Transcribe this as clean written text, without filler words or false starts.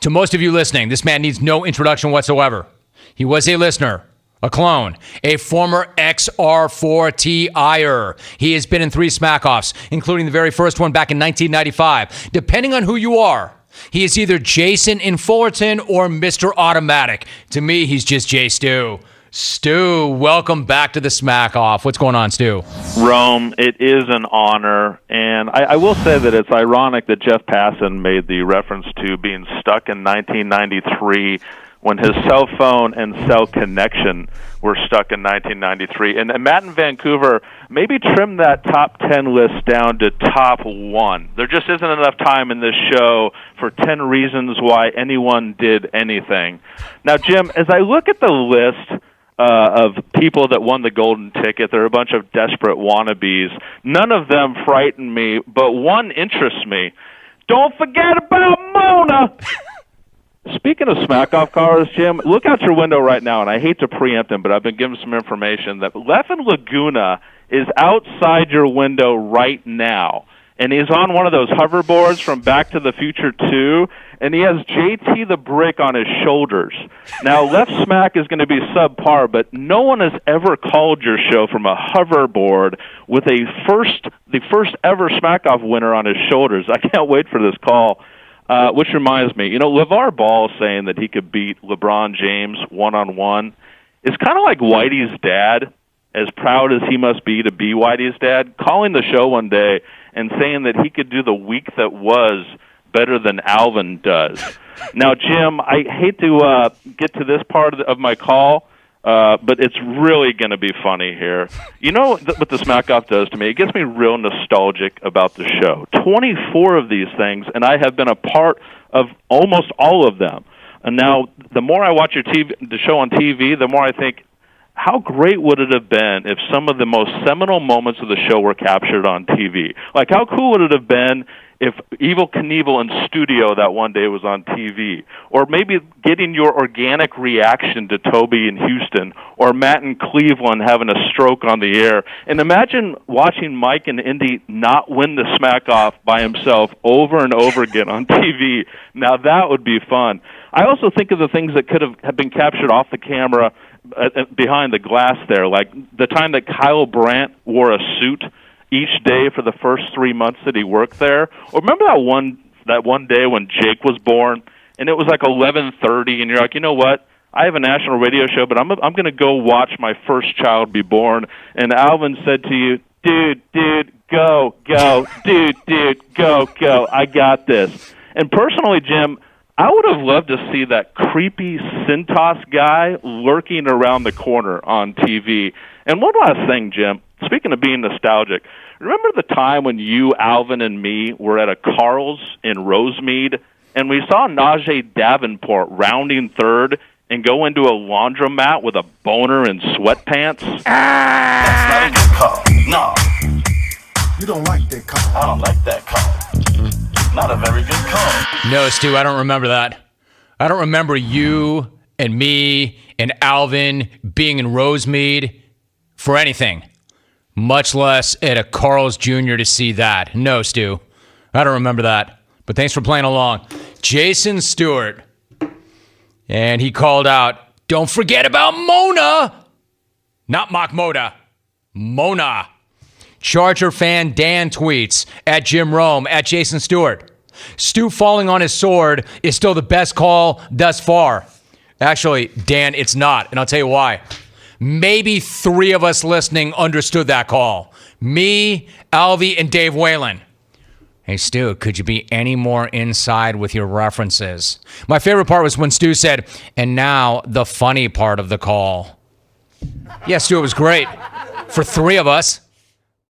To most of you listening, this man needs no introduction whatsoever. He was a listener, a clone, a former XR4TIer. He has been in 3 Smackoffs, including the very first one back in 1995. Depending on who you are, he is either Jason in Fullerton or Mr. Automatic. To me, he's just Jay Stu. Stu, welcome back to the Smackoff. What's going on, Stu? Rome, it is an honor, and I will say that it's ironic that Jeff Passan made the reference to being stuck in 1993 when his cell phone and cell connection were stuck in 1993. And Matt in Vancouver, maybe trim that top 10 list down to top 1. There just isn't enough time in this show for 10 reasons why anyone did anything. Now, Jim, as I look at the list of people that won the golden ticket, there are a bunch of desperate wannabes. None of them frighten me, but one interests me. Don't forget about Mona! Speaking of Smackoff cars, Jim, look out your window right now, and I hate to preempt him, but I've been given some information that Leffen Laguna is outside your window right now, and he's on one of those hoverboards from Back to the Future 2, and he has JT the Brick on his shoulders. Now, Left Smack is going to be subpar, but no one has ever called your show from a hoverboard with the first ever Smackoff winner on his shoulders. I can't wait for this call. Which reminds me, LeVar Ball saying that he could beat LeBron James one-on-one is kind of like Whitey's dad, as proud as he must be to be Whitey's dad, calling the show one day and saying that he could do the week that was better than Alvin does. Now, Jim, I hate to get to this part of my call, but it's really going to be funny here. You know what the Smackoff does to me? It gets me real nostalgic about the show. 24 of these things, and I have been a part of almost all of them. And now, the more I watch the show on TV, the more I think, how great would it have been if some of the most seminal moments of the show were captured on TV? Like, how cool would it have been if Evel Knievel in studio that one day was on TV? Or maybe getting your organic reaction to Toby in Houston, or Matt in Cleveland having a stroke on the air. And imagine watching Mike and Indy not win the Smackoff by himself over and over again on TV. Now that would be fun. I also think of the things that could have been captured off the camera behind the glass there, like the time that Kyle Brandt wore a suit each day for the first 3 months that he worked there. Or remember that one day when Jake was born, and it was like 11:30, and you're like, you know what? I have a national radio show, but I'm going to go watch my first child be born. And Alvin said to you, dude, go, dude, go. I got this. And personally, Jim, I would have loved to see that creepy Cintas guy lurking around the corner on TV. And one last thing, Jim. Speaking of being nostalgic, remember the time when you, Alvin, and me were at a Carl's in Rosemead, and we saw Najee Davenport rounding third and go into a laundromat with a boner and sweatpants? That's not a good call. No. You don't like that call. I don't like that call. Not a very good call. No, Stu, I don't remember that. I don't remember you and me and Alvin being in Rosemead for anything, much less at a Carl's Jr. to see that. No, Stu, I don't remember that. But thanks for playing along. Jason Stewart. And he called out, don't forget about Mona. Not Moda. Mona. Charger fan Dan tweets, at Jim Rome, at Jason Stewart. Stu falling on his sword is still the best call thus far. Actually, Dan, it's not, and I'll tell you why. Maybe 3 of us listening understood that call. Me, Alvy, and Dave Whalen. Hey, Stu, could you be any more inside with your references? My favorite part was when Stu said, and now the funny part of the call. Yeah, Stu, it was great. For 3 of us.